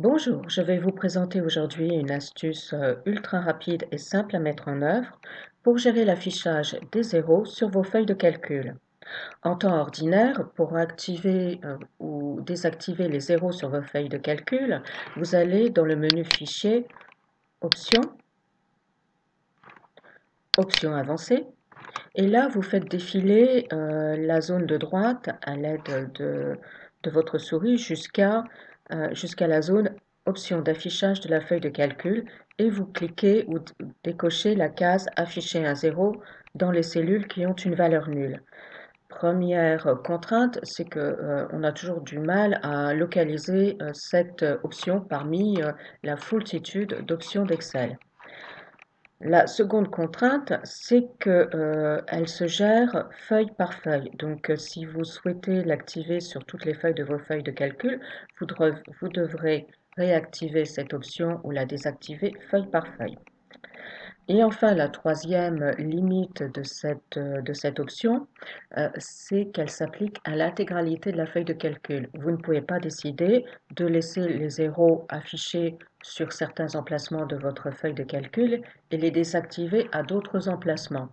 Bonjour, je vais vous présenter aujourd'hui une astuce ultra rapide et simple à mettre en œuvre pour gérer l'affichage des zéros sur vos feuilles de calcul. En temps ordinaire, pour activer ou désactiver les zéros sur vos feuilles de calcul, vous allez dans le menu Fichier, Options, Options avancées, et là vous faites défiler la zone de droite à l'aide de votre souris jusqu'à la zone Options d'affichage de la feuille de calcul et vous cliquez ou décochez la case Afficher un zéro dans les cellules qui ont une valeur nulle. Première contrainte, c'est que on a toujours du mal à localiser cette option parmi la foultitude d'options d'Excel. La seconde contrainte, c'est qu'elle se gère feuille par feuille. Donc, si vous souhaitez l'activer sur toutes les feuilles de vos feuilles de calcul, vous devrez réactiver cette option ou la désactiver feuille par feuille. Et enfin, la troisième limite de cette option, c'est qu'elle s'applique à l'intégralité de la feuille de calcul. Vous ne pouvez pas décider de laisser les zéros affichés sur certains emplacements de votre feuille de calcul et les désactiver à d'autres emplacements,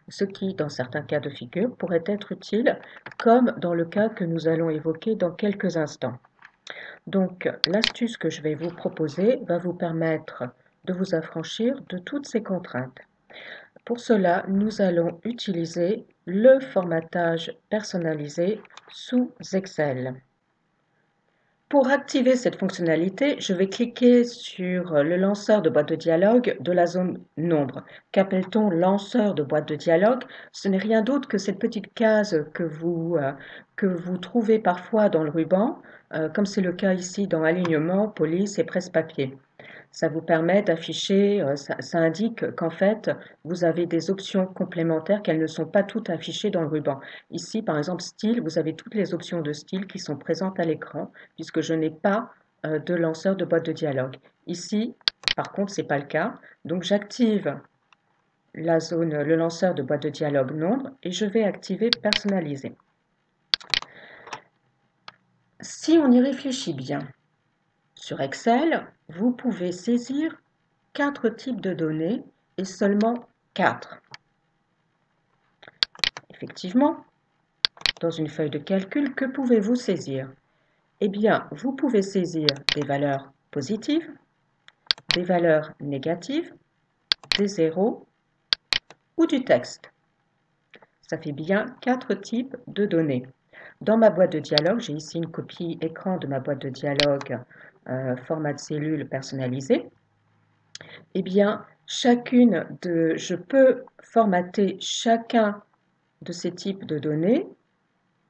ce qui, dans certains cas de figure, pourrait être utile, comme dans le cas que nous allons évoquer dans quelques instants. Donc, l'astuce que je vais vous proposer va vous permettre de vous affranchir de toutes ces contraintes. Pour cela, nous allons utiliser le formatage personnalisé sous Excel. Pour activer cette fonctionnalité, je vais cliquer sur le lanceur de boîte de dialogue de la zone Nombre. Qu'appelle-t-on lanceur de boîte de dialogue? Ce n'est rien d'autre que cette petite case que vous trouvez parfois dans le ruban, comme c'est le cas ici dans Alignement, Police et Presse-Papier. Ça vous permet d'afficher, ça indique qu'en fait, vous avez des options complémentaires, qu'elles ne sont pas toutes affichées dans le ruban. Ici, par exemple, style, vous avez toutes les options de style qui sont présentes à l'écran, puisque je n'ai pas de lanceur de boîte de dialogue. Ici, par contre, ce n'est pas le cas. Donc, j'active le lanceur de boîte de dialogue nombre et je vais activer personnaliser. Si on y réfléchit bien, sur Excel, vous pouvez saisir 4 types de données et seulement 4. Effectivement, dans une feuille de calcul, que pouvez-vous saisir? Eh bien, vous pouvez saisir des valeurs positives, des valeurs négatives, des zéros ou du texte. Ça fait bien 4 types de données. Dans ma boîte de dialogue, j'ai ici une copie écran de ma boîte de dialogue format de cellule personnalisé. Eh bien, je peux formater chacun de ces types de données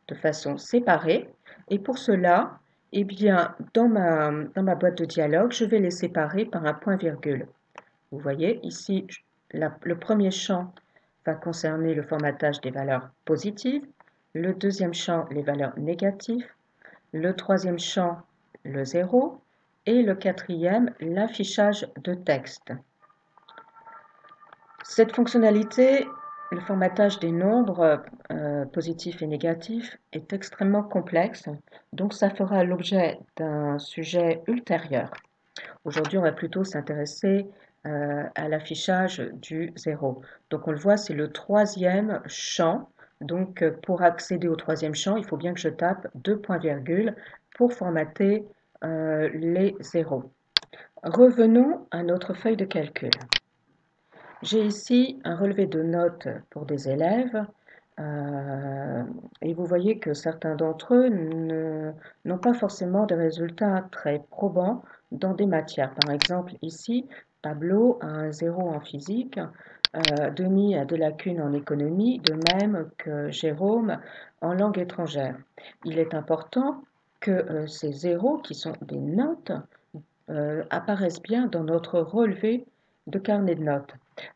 de façon séparée. Et pour cela, eh bien, dans ma boîte de dialogue, je vais les séparer par un point-virgule. Vous voyez, ici, le premier champ va concerner le formatage des valeurs positives, le deuxième champ, les valeurs négatives, le troisième champ, le zéro, et le quatrième, l'affichage de texte. Cette fonctionnalité, le formatage des nombres positifs et négatifs, est extrêmement complexe, donc ça fera l'objet d'un sujet ultérieur. Aujourd'hui, on va plutôt s'intéresser à l'affichage du zéro. Donc on le voit, c'est le troisième champ. Donc pour accéder au troisième champ, il faut bien que je tape deux points-virgules pour formater les zéros. Revenons à notre feuille de calcul. J'ai ici un relevé de notes pour des élèves et vous voyez que certains d'entre eux n'ont pas forcément des résultats très probants dans des matières. Par exemple, ici, Pablo a un 0 en physique, Denis a des lacunes en économie, de même que Jérôme en langue étrangère. Il est important que ces zéros, qui sont des notes, apparaissent bien dans notre relevé de carnet de notes.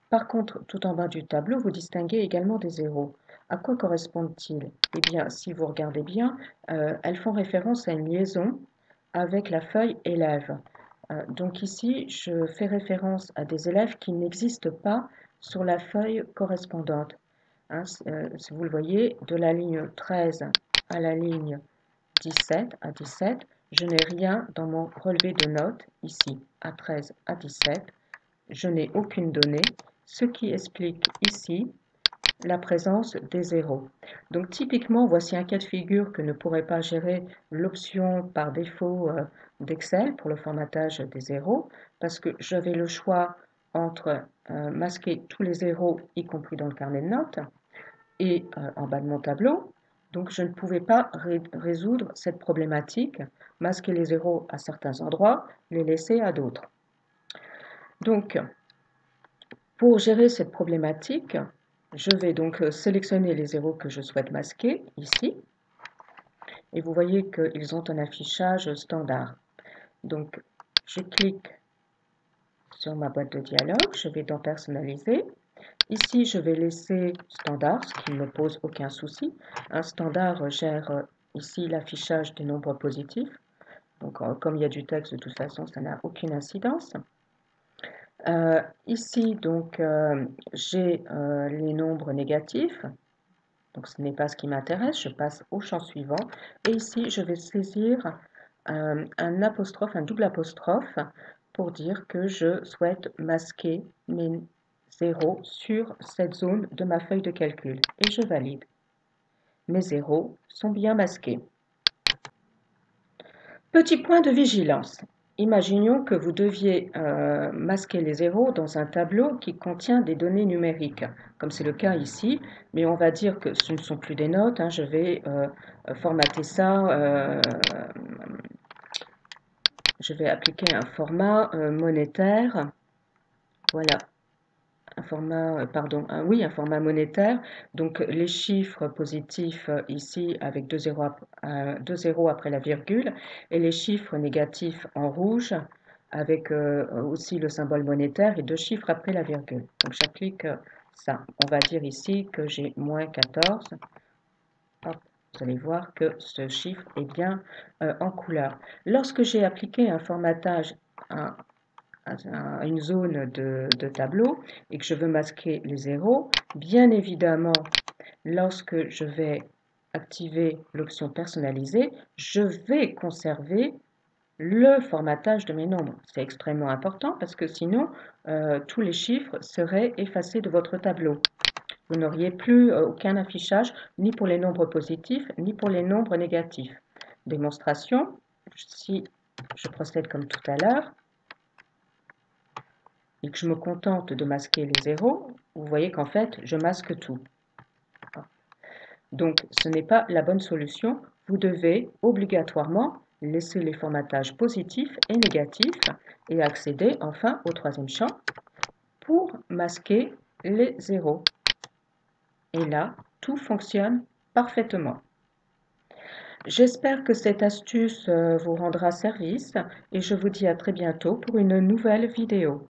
Par contre, tout en bas du tableau, vous distinguez également des zéros. À quoi correspondent-ils? Eh bien, si vous regardez bien, elles font référence à une liaison avec la feuille élève. Donc ici, je fais référence à des élèves qui n'existent pas sur la feuille correspondante. Hein, si vous le voyez, de la ligne 13 à la ligne 17, je n'ai rien dans mon relevé de notes, ici, A13, A17, je n'ai aucune donnée, ce qui explique ici la présence des zéros. Donc typiquement, voici un cas de figure que ne pourrait pas gérer l'option par défaut d'Excel pour le formatage des zéros, parce que j'avais le choix entre masquer tous les zéros, y compris dans le carnet de notes, et en bas de mon tableau. Donc je ne pouvais pas résoudre cette problématique, masquer les zéros à certains endroits, les laisser à d'autres. Donc, pour gérer cette problématique, je vais donc sélectionner les zéros que je souhaite masquer, ici, et vous voyez qu'ils ont un affichage standard. Donc, je clique sur ma boîte de dialogue, je vais dans Personnaliser. Ici, je vais laisser standard, ce qui ne me pose aucun souci. Un standard gère ici l'affichage des nombres positifs. Donc, comme il y a du texte, de toute façon, ça n'a aucune incidence. Ici, donc, j'ai les nombres négatifs. Donc, ce n'est pas ce qui m'intéresse. Je passe au champ suivant. Et ici, je vais saisir un apostrophe, un double apostrophe, pour dire que je souhaite masquer mes zéros sur cette zone de ma feuille de calcul. Et je valide. Mes zéros sont bien masqués. Petit point de vigilance. Imaginons que vous deviez masquer les zéros dans un tableau qui contient des données numériques, comme c'est le cas ici, mais on va dire que ce ne sont plus des notes, hein, je vais formater ça, je vais appliquer un format monétaire, voilà, un format, un format monétaire. Donc les chiffres positifs ici avec deux zéros après la virgule et les chiffres négatifs en rouge avec aussi le symbole monétaire et deux chiffres après la virgule. Donc j'applique ça. On va dire ici que j'ai moins 14. Hop, vous allez voir que ce chiffre est bien en couleur. Lorsque j'ai appliqué un formatage, à une zone de tableau et que je veux masquer les zéros, bien évidemment, lorsque je vais activer l'option personnaliser, je vais conserver le formatage de mes nombres. C'est extrêmement important parce que sinon, tous les chiffres seraient effacés de votre tableau. Vous n'auriez plus aucun affichage, ni pour les nombres positifs, ni pour les nombres négatifs. Démonstration, si je procède comme tout à l'heure, et que je me contente de masquer les zéros, vous voyez qu'en fait, je masque tout. Donc, ce n'est pas la bonne solution. Vous devez obligatoirement laisser les formatages positifs et négatifs et accéder enfin au troisième champ pour masquer les zéros. Et là, tout fonctionne parfaitement. J'espère que cette astuce vous rendra service et je vous dis à très bientôt pour une nouvelle vidéo.